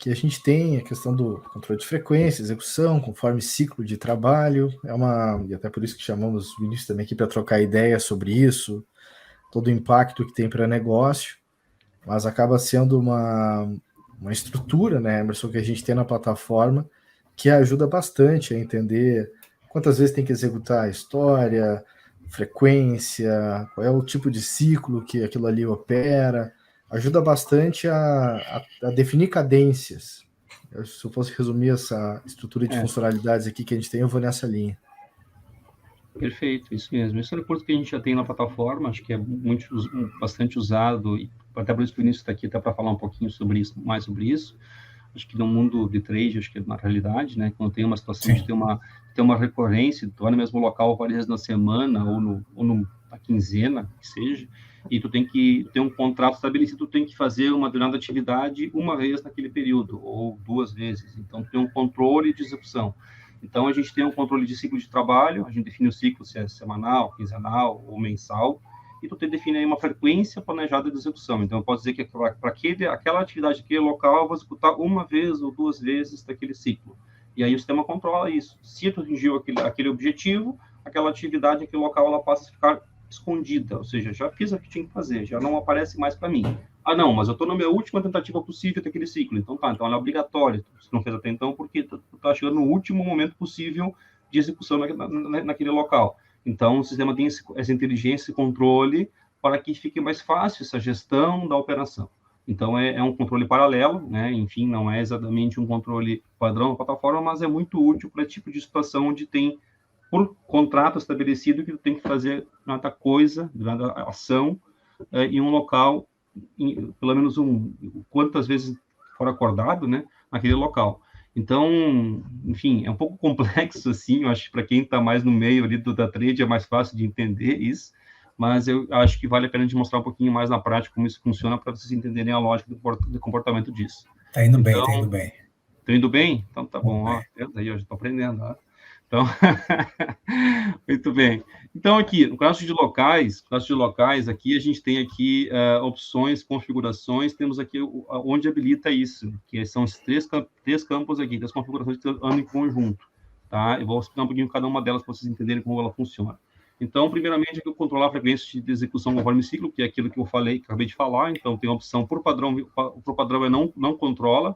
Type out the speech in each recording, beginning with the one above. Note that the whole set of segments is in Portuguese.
aqui a gente tem a questão do controle de frequência, execução, conforme ciclo de trabalho, e até por isso que chamamos o Vinícius também aqui para trocar ideia sobre isso, todo o impacto que tem para negócio, mas acaba sendo uma estrutura, né, Emerson, que a gente tem na plataforma, que ajuda bastante a entender quantas vezes tem que executar a história, frequência, qual é o tipo de ciclo que aquilo ali opera, ajuda bastante a definir cadências. Se eu fosse resumir essa estrutura de funcionalidades aqui que a gente tem, eu vou nessa linha. Perfeito, isso mesmo. Esse é o recurso que a gente já tem na plataforma, acho que é bastante usado, e até por isso que o Vinícius está aqui até para falar um pouquinho sobre isso, mais sobre isso. Acho que no mundo de trade, acho que é uma realidade, né? Quando tem uma situação de ter uma recorrência, tu vai no mesmo local várias vezes na semana ou na quinzena, que seja, e tu tem que ter um contrato estabelecido, tu tem que fazer uma determinada atividade uma vez naquele período, ou 2 vezes. Então, tem um controle de execução. Então, a gente tem um controle de ciclo de trabalho, a gente define o ciclo se é semanal, quinzenal ou mensal, e tu define aí uma frequência planejada de execução. Então, eu posso dizer que para aquela atividade, aquele local, eu vou executar uma vez ou 2 vezes daquele ciclo. E aí o sistema controla isso. Se tu atingiu aquele objetivo, aquela atividade, aquele local, ela passa a ficar escondida, ou seja, já fiz o que tinha que fazer, já não aparece mais para mim. Ah, não, mas eu estou na minha última tentativa possível daquele ciclo. Então tá, então ela é obrigatória. Se não fez até então, porque tu tá chegando no último momento possível de execução naquele local. Então, o sistema tem essa inteligência, esse controle, para que fique mais fácil essa gestão da operação. Então, é um controle paralelo, né? Enfim, não é exatamente um controle padrão da plataforma, mas é muito útil para esse tipo de situação onde tem, por contrato estabelecido, que tu tem que fazer nada coisa, nada ação, em um local, pelo menos quantas vezes for acordado, né? Naquele local. Então, enfim, é um pouco complexo, assim, eu acho que para quem está mais no meio ali da trade é mais fácil de entender isso, mas eu acho que vale a pena de mostrar um pouquinho mais na prática como isso funciona para vocês entenderem a lógica do comportamento disso. Tá indo bem, tá indo bem. Tô indo bem? Então tá bom, ó, daí eu já tô aprendendo, ó. Então, muito bem. Então, aqui, no caso de locais, aqui a gente tem aqui opções, configurações, temos aqui onde habilita isso, que são os três campos aqui, das configurações que andam em conjunto, tá? Eu vou explicar um pouquinho cada uma delas para vocês entenderem como ela funciona. Então, primeiramente, aqui eu controlar a frequência de execução conforme ciclo, que é aquilo que eu falei, que acabei de falar. Então, tem a opção por padrão é não controla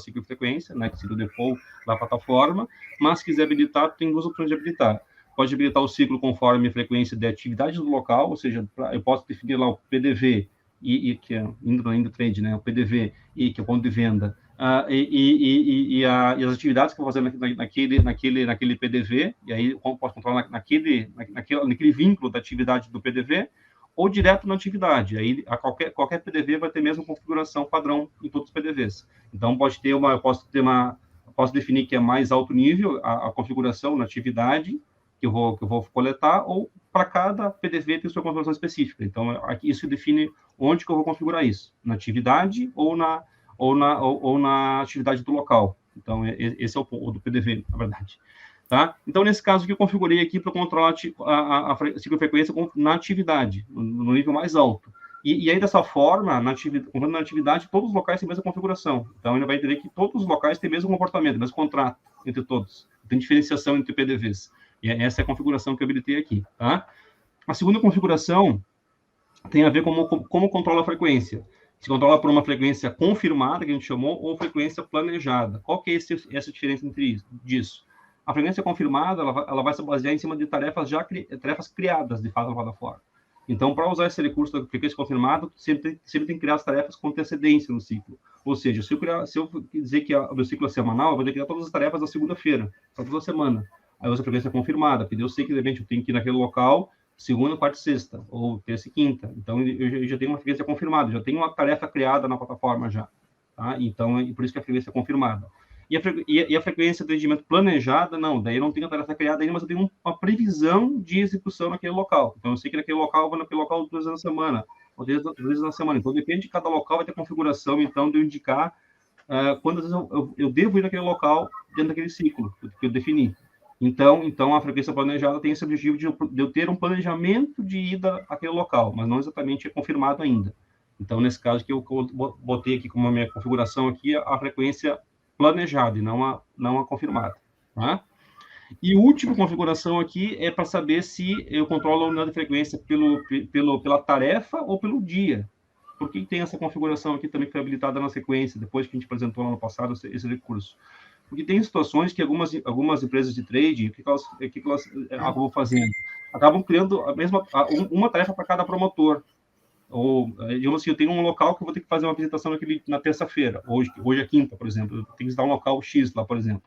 ciclo e frequência, né, que seria o default da plataforma, mas se quiser habilitar, tem 2 opções de habilitar. Pode habilitar o ciclo conforme a frequência de atividade do local, ou seja, eu posso definir lá o PDV, que é indo trade, né, o PDV, que é o ponto de venda, e as atividades que eu vou fazer naquele PDV, e aí eu posso controlar naquele vínculo da atividade do PDV, ou direto na atividade. Aí qualquer PDV vai ter a mesma configuração padrão em todos os PDVs. Então, eu posso definir que é mais alto nível a configuração na atividade que eu vou coletar, ou para cada PDV tem sua configuração específica. Então, aqui isso define onde que eu vou configurar isso, na atividade ou na atividade do local. Então, esse é o ponto do PDV, na verdade. Tá? Então, nesse caso aqui, eu configurei aqui para controlar a ciclofrequência na atividade, no nível mais alto. E aí, dessa forma, na atividade, todos os locais têm a mesma configuração. Então, ele vai entender que todos os locais têm o mesmo comportamento, o mesmo contrato entre todos. Tem diferenciação entre PDVs. E essa é a configuração que eu habilitei aqui. Tá? A segunda configuração tem a ver com como controla a frequência. Se controla por uma frequência confirmada, que a gente chamou, ou frequência planejada. Qual que é essa diferença entre isso? A frequência confirmada, ela vai se basear em cima de tarefas criadas, de fato, na plataforma. Então, para usar esse recurso da frequência confirmada, sempre tem que criar as tarefas com antecedência no ciclo. Ou seja, se eu dizer que o meu ciclo é semanal, eu vou ter que criar todas as tarefas na segunda-feira, para toda semana. Aí eu uso a frequência confirmada, porque eu sei que, de repente, eu tenho que ir naquele local segunda, quarta e sexta, ou terça e quinta. Então, eu já tenho uma frequência confirmada, já tenho uma tarefa criada na plataforma já. Tá? Então, por isso que a frequência é confirmada. E a frequência de atendimento planejada, não. Daí eu não tenho a tarefa criada ainda, mas eu tenho uma previsão de execução naquele local. Então, eu sei que naquele local, eu vou naquele local 2 vezes na semana, ou 3 vezes na semana. Então, depende de cada local, vai ter configuração, então, de eu indicar quantas vezes eu devo ir naquele local dentro daquele ciclo que eu defini. Então, a frequência planejada tem esse objetivo de eu ter um planejamento de ida àquele local, mas não exatamente é confirmado ainda. Então, nesse caso aqui, eu botei aqui como a minha configuração aqui a frequência planejada e não a confirmada, tá? E a última configuração aqui é para saber se eu controlo a unidade de frequência pela tarefa ou pelo dia. Por que tem essa configuração aqui também que foi habilitada na sequência, depois que a gente apresentou lá no passado esse recurso? Porque tem situações que algumas empresas de trade, o que elas acabam fazendo? Acabam criando uma tarefa para cada promotor. Ou, digamos assim, eu tenho um local que eu vou ter que fazer uma visitação na terça-feira, hoje é quinta, por exemplo, eu tenho que visitar um local X lá, por exemplo,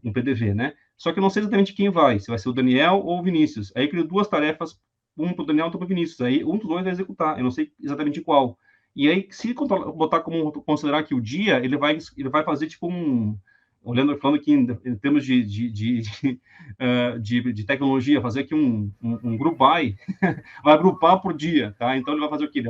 no PDV, né? Só que eu não sei exatamente quem vai, se vai ser o Daniel ou o Vinícius. Aí eu crio duas tarefas, um para o Daniel e outra para o Vinícius. Aí um dos dois vai executar, eu não sei exatamente qual. E aí, se botar como considerar aqui o dia, ele vai fazer tipo falando aqui em termos de tecnologia, fazer aqui um group by, vai agrupar por dia, tá? Então ele vai fazer o quê?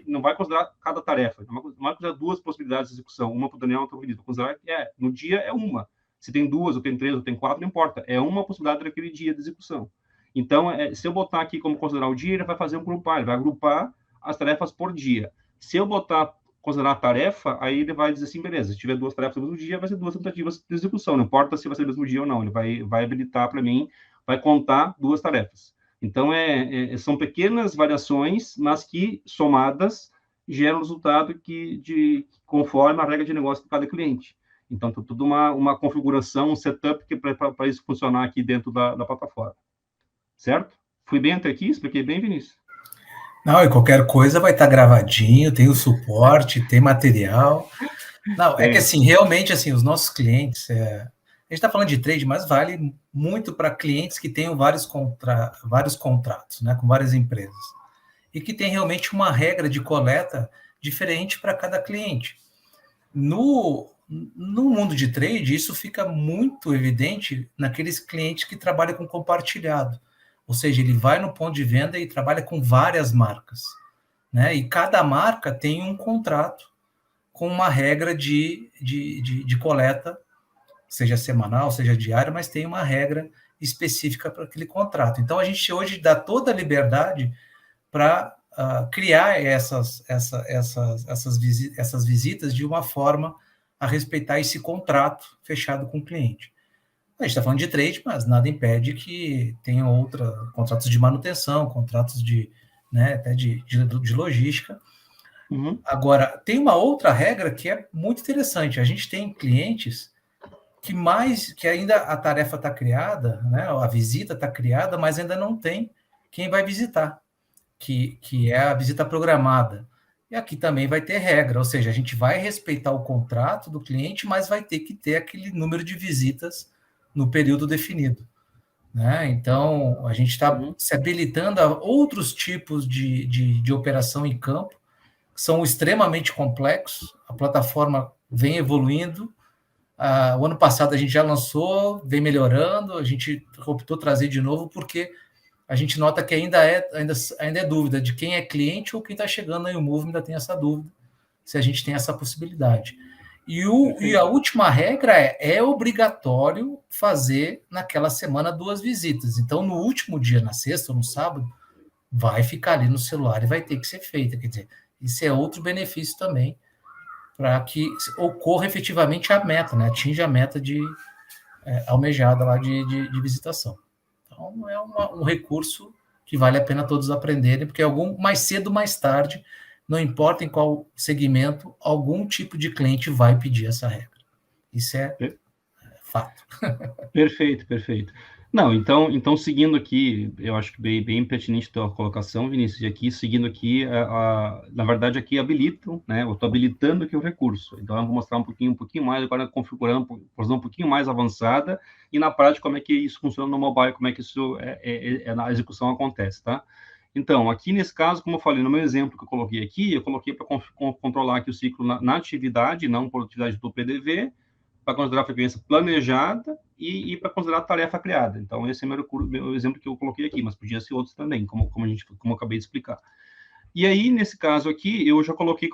Não vai considerar cada tarefa, não vai considerar duas possibilidades de execução, uma para o Daniel e outra para o Vinícius. Vai considerar que no dia é uma. Se tem duas, ou tem três, ou tem quatro, não importa. É uma possibilidade daquele dia de execução. Então, se eu botar aqui como considerar o dia, ele vai fazer um grupar, ele vai agrupar as tarefas por dia. Se eu considerar a tarefa, aí ele vai dizer assim, beleza, se tiver duas tarefas no mesmo dia, vai ser duas tentativas de execução, não importa se vai ser no mesmo dia ou não, ele vai habilitar para mim, vai contar duas tarefas. Então, são pequenas variações, mas que, somadas, geram resultado conforme a regra de negócio de cada cliente. Então, tem tudo uma configuração, um setup para isso funcionar aqui dentro da plataforma. Certo? Fui bem até aqui? Expliquei bem, Vinícius? Não, e qualquer coisa vai estar gravadinho, tem o suporte, tem material. Não, é que assim, realmente, assim, os nossos clientes, a gente está falando de trade, mas vale muito para clientes que tenham vários contratos, né, com várias empresas, e que tem realmente uma regra de coleta diferente para cada cliente. No mundo de trade, isso fica muito evidente naqueles clientes que trabalham com compartilhado. Ou seja, ele vai no ponto de venda e trabalha com várias marcas, né? E cada marca tem um contrato com uma regra de coleta, seja semanal, seja diária, mas tem uma regra específica para aquele contrato. Então, a gente hoje dá toda a liberdade para criar essas visitas de uma forma a respeitar esse contrato fechado com o cliente. A gente está falando de trade, mas nada impede que tenha contratos de manutenção, contratos até de logística. Uhum. Agora, tem uma outra regra que é muito interessante. A gente tem clientes que ainda a tarefa está criada, né, a visita está criada, mas ainda não tem quem vai visitar, que é a visita programada. E aqui também vai ter regra, ou seja, a gente vai respeitar o contrato do cliente, mas vai ter que ter aquele número de visitas no período definido, né? Então, a gente está se habilitando a outros tipos de operação em campo, que são extremamente complexos, a plataforma vem evoluindo, o ano passado a gente já lançou, vem melhorando, a gente optou trazer de novo, porque a gente nota que ainda é dúvida de quem é cliente ou quem está chegando aí, o Move ainda tem essa dúvida, se a gente tem essa possibilidade. E a última regra é obrigatório fazer naquela semana 2 visitas. Então, no último dia, na sexta ou no sábado, vai ficar ali no celular e vai ter que ser feita. Quer dizer, isso é outro benefício também para que ocorra efetivamente a meta, né? Atinja a meta almejada lá de visitação. Então, é um recurso que vale a pena todos aprenderem, porque mais cedo ou mais tarde, não importa em qual segmento, algum tipo de cliente vai pedir essa regra. Isso é fato. Perfeito, perfeito. Não, então seguindo aqui, eu acho que bem pertinente a tua colocação, Vinícius, e aqui, seguindo aqui, na verdade, aqui habilitam, né, eu estou habilitando aqui o recurso, então eu vou mostrar um pouquinho mais, agora configurando, posição um pouquinho mais avançada, e na prática, como é que isso funciona no mobile, como é que isso, na execução acontece, tá? Então, aqui nesse caso, como eu falei, no meu exemplo que eu coloquei para controlar aqui o ciclo na atividade, não por atividade do PDV, para considerar a frequência planejada e para considerar a tarefa criada. Então, esse é meu exemplo que eu coloquei aqui, mas podia ser outros também, como eu acabei de explicar. E aí, nesse caso aqui, eu coloquei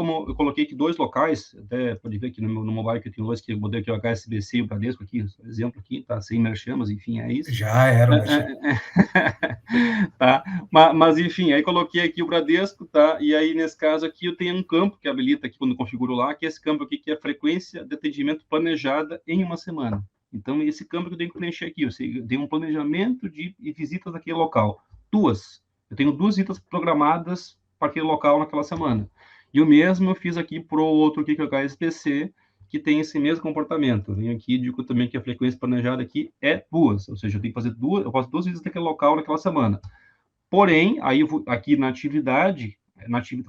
aqui 2 locais, até pode ver aqui no mobile que eu tenho 2, que eu botei aqui o HSBC e o Bradesco aqui, exemplo aqui, tá? Sem merchan, mas enfim, é isso. Já era, merchan. Tá? Mas, enfim, aí coloquei aqui o Bradesco, tá? E aí, nesse caso aqui, eu tenho um campo que habilita aqui quando eu configuro lá, que é esse campo aqui, que é a frequência de atendimento planejada em uma semana. Então, esse campo que eu tenho que preencher aqui, eu tenho um planejamento de visitas naquele local. 2. Eu tenho 2 visitas programadas para aquele local naquela semana. E o mesmo eu fiz aqui para o outro aqui, que é o HSBC, que tem esse mesmo comportamento. Eu venho aqui e digo também que a frequência planejada aqui é 2, ou seja, eu tenho que fazer 2, eu faço 2 visitas naquele local naquela semana. Porém, aí eu vou, aqui na atividade,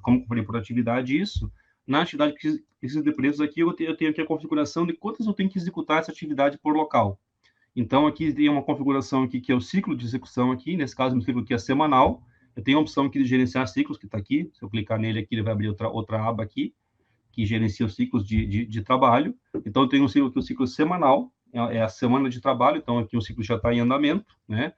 como eu falei por atividade isso, na atividade que precisa de preços aqui, eu tenho aqui a configuração de quantas eu tenho que executar essa atividade por local. Então, aqui tem uma configuração aqui que é o ciclo de execução aqui, nesse caso, o ciclo aqui é semanal. Eu tenho a opção aqui de gerenciar ciclos, que está aqui. Se eu clicar nele aqui, ele vai abrir outra aba aqui, que gerencia os ciclos de trabalho. Então, eu tenho um ciclo aqui, o ciclo semanal, é a semana de trabalho, então aqui o ciclo já está em andamento, né?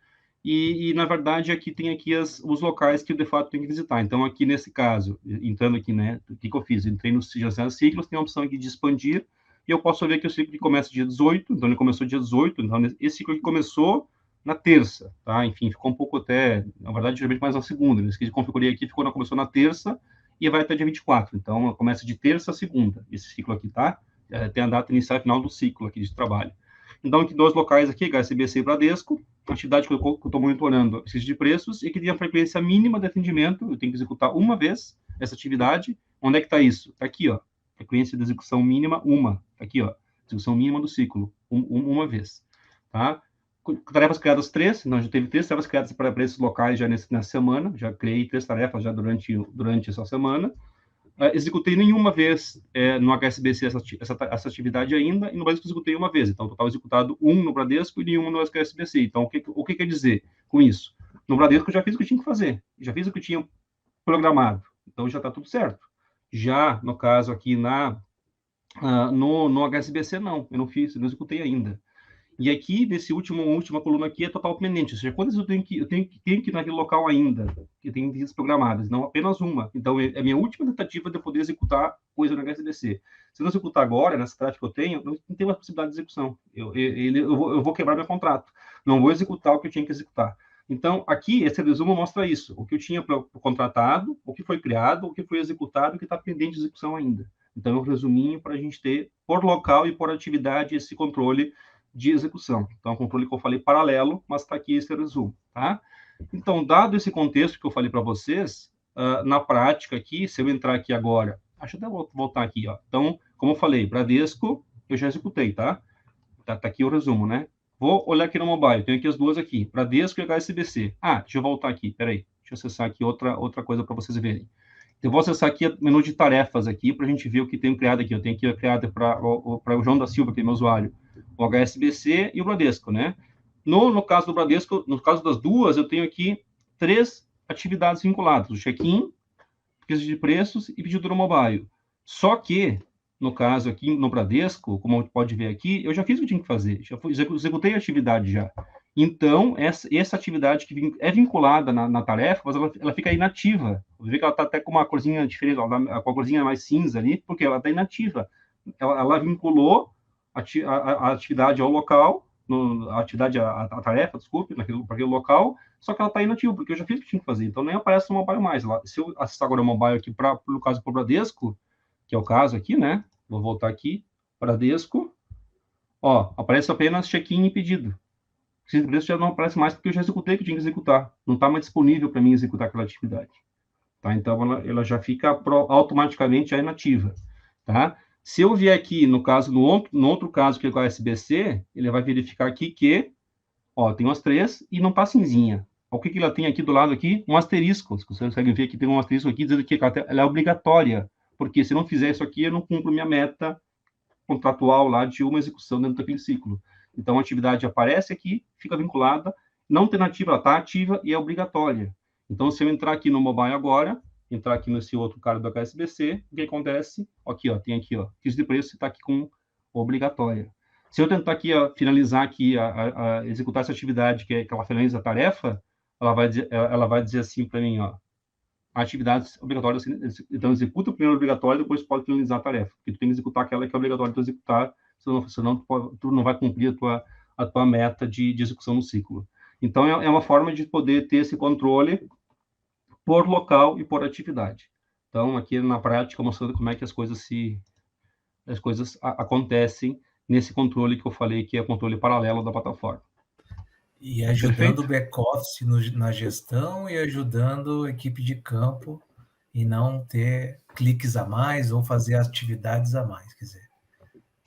Na verdade, aqui tem aqui os locais que eu, de fato, tenho que visitar. Então, aqui nesse caso, entrando aqui, né, o que eu fiz? Entrei no gerenciar ciclos, tem a opção aqui de expandir, e eu posso ver que o ciclo que começa dia 18, então ele começou dia 18, então esse ciclo aqui começou na terça, tá? Enfim, ficou um pouco até, na verdade, geralmente mais na segunda. Esse que eu configurei aqui começou na terça e vai até dia 24. Então, começa de terça a segunda, esse ciclo aqui, tá? Tem a data inicial e final do ciclo aqui de trabalho. Então, aqui 2 locais aqui, HSBC e Bradesco, a atividade que eu estou monitorando, esses de preços, e que tem a frequência mínima de atendimento, eu tenho que executar uma vez essa atividade. Onde é que está isso? Está aqui, ó. Frequência de execução mínima, uma. Tá aqui, ó. Execução mínima do ciclo, uma vez. Tá? Tarefas criadas 3, nós já teve 3 tarefas criadas para esses locais já nessa semana, já criei 3 tarefas já durante essa semana. Executei nenhuma vez no HSBC essa atividade ainda, e no Bradesco executei uma vez. Então, total executado 1 no Bradesco e nenhum no HSBC. Então, o que quer dizer com isso? No Bradesco, eu já fiz o que tinha que fazer, já fiz o que tinha programado. Então, já está tudo certo. Já, no caso aqui no HSBC, não, eu não fiz, eu não executei ainda. E aqui, nesse última coluna aqui, é total pendente, ou seja, quantas eu tenho que ir naquele local ainda, que tem visitas programadas, não apenas uma. Então, é a minha última tentativa de poder executar coisa no HSBC. Se eu não executar agora, nessa tarefa que eu tenho, não tem mais possibilidade de execução. Eu vou quebrar meu contrato. Não vou executar o que eu tinha que executar. Então, aqui, esse resumo mostra isso. O que eu tinha contratado, o que foi criado, o que foi executado, o que está pendente de execução ainda. Então, é um resuminho para a gente ter, por local e por atividade, esse controle de execução. Então, é um controle que eu falei paralelo, mas está aqui esse resumo, tá? Então, dado esse contexto que eu falei para vocês, na prática aqui, se eu entrar aqui agora, acho até voltar aqui, ó. Então, como eu falei, Bradesco, eu já executei, tá? Tá aqui o resumo, né? Vou olhar aqui no mobile, tenho aqui as duas aqui, Bradesco e HSBC. Deixa eu voltar aqui, peraí, deixa eu acessar aqui outra coisa para vocês verem. Eu vou acessar aqui o menu de tarefas aqui, para a gente ver o que tenho criado aqui. Eu tenho aqui criado para o João da Silva, que é meu usuário, o HSBC e o Bradesco, né? No caso do Bradesco, no caso das duas, eu tenho aqui 3 atividades vinculadas: o check-in, pesquisa de preços e pedido no mobile. Só que, no caso aqui no Bradesco, como pode ver aqui, eu já fiz o que tinha que fazer, executei a atividade já. Então, essa atividade que é vinculada na tarefa, mas ela fica inativa. Você vê que ela está até com uma corzinha diferente, com a corzinha mais cinza ali, porque ela está inativa. Ela vinculou a atividade ao local, a tarefa, desculpe, para aquele local, só que ela está inativa, porque eu já fiz o que tinha que fazer. Então, nem aparece no mobile mais. Se eu acessar agora o mobile aqui, no caso, para o Bradesco, que é o caso aqui, né? Vou voltar aqui, Bradesco. Ó, aparece apenas check-in e pedido. Esse preço já não aparece mais porque eu já executei o que tinha que executar. Não está mais disponível para mim executar aquela atividade. Tá? Então, ela já fica automaticamente já inativa. Tá? Se eu vier aqui, no outro caso, que é o SBC, ele vai verificar aqui que tem umas 3 e não está cinzinha. O que ela tem aqui do lado aqui? Um asterisco. Vocês conseguem ver que tem um asterisco aqui dizendo que ela é obrigatória. Porque se eu não fizer isso aqui, eu não cumpro minha meta contratual lá de uma execução dentro daquele ciclo. Então, a atividade aparece aqui, fica vinculada, não tem nativa, ela está ativa e é obrigatória. Então, se eu entrar aqui no mobile agora, entrar aqui nesse outro cara do HSBC, o que acontece? Aqui, tem aqui, fiz de preço, está aqui com obrigatória. Se eu tentar aqui, finalizar aqui, executar essa atividade, que ela finaliza a tarefa, ela vai dizer assim para mim, atividades obrigatórias. Então, executa o primeiro obrigatório, depois pode finalizar a tarefa, porque tu tem que executar aquela que é obrigatória tu executar, senão tu não vai cumprir a tua meta de execução no ciclo. Então, é uma forma de poder ter esse controle por local e por atividade. Então, aqui na prática, mostrando como é que as coisas acontecem nesse controle que eu falei, que é o controle paralelo da plataforma. E ajudando o back-office na gestão e ajudando a equipe de campo e não ter cliques a mais ou fazer atividades a mais. Quer dizer,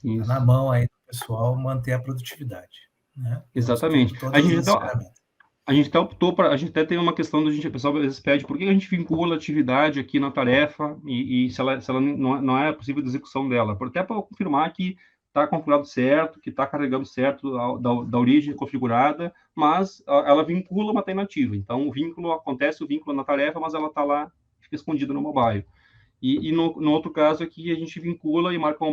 está na mão aí do pessoal manter a produtividade. Né? Exatamente. A gente até optou para... A gente até tem uma questão do o pessoal às vezes pede por que a gente vincula a atividade aqui na tarefa e se ela não é possível de execução dela. Até para confirmar que está configurado certo, que está carregando certo da origem configurada, mas ela vincula uma alternativa. Então, o vínculo na tarefa, mas ela está lá, fica escondida no mobile. E no outro caso aqui, a gente vincula e marca uma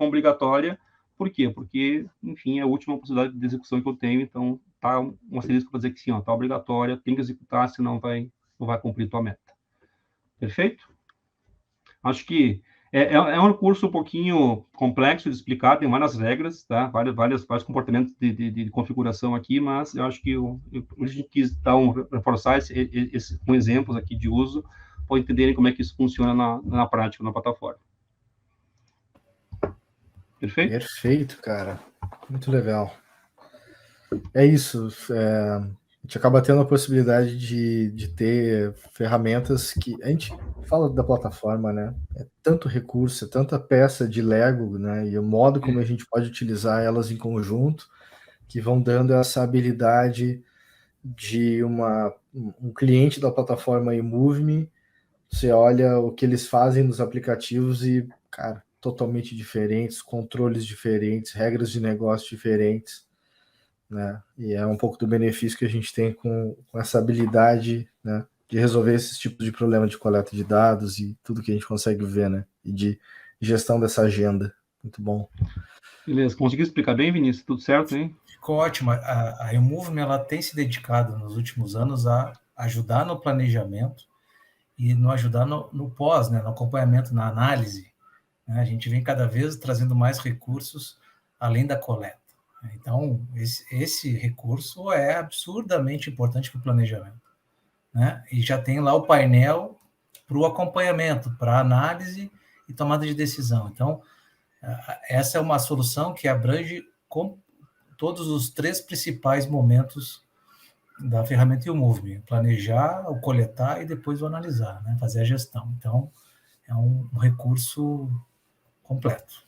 obrigatória. Por quê? Porque, enfim, é a última possibilidade de execução que eu tenho, então tá um asterisco para dizer que sim, está obrigatória, tem que executar, senão não vai cumprir tua meta. Perfeito? Acho que é um curso um pouquinho complexo de explicar, tem várias regras, tá? Vários comportamentos de configuração aqui, mas eu acho que a gente quis reforçar com exemplos aqui de uso, para entenderem como é que isso funciona na prática, na plataforma. Perfeito? Perfeito, cara. Muito legal. É isso. A gente acaba tendo a possibilidade de ter ferramentas que... A gente fala da plataforma, né? É tanto recurso, é tanta peça de Lego, né? E o modo como a gente pode utilizar elas em conjunto, que vão dando essa habilidade de um cliente da plataforma eMove-me. Você olha o que eles fazem nos aplicativos e, cara, totalmente diferentes, controles diferentes, regras de negócio diferentes, né? E é um pouco do benefício que a gente tem com essa habilidade, né, de resolver esses tipos de problema de coleta de dados e tudo que a gente consegue ver, né? E de gestão dessa agenda. Muito bom. Beleza. Conseguiu explicar bem, Vinícius? Tudo certo, hein? Ficou ótimo. A eMove-me, ela tem se dedicado nos últimos anos a ajudar no planejamento e no ajudar no pós, né, no acompanhamento, na análise. A gente vem cada vez trazendo mais recursos além da coleta. Então, esse recurso é absurdamente importante para o planejamento. Né? E já tem lá o painel para o acompanhamento, para análise e tomada de decisão. Então, essa é uma solução que abrange todos os 3 principais momentos da ferramenta eMove-me: planejar, o coletar e depois o analisar, né? Fazer a gestão. Então, é um recurso completo.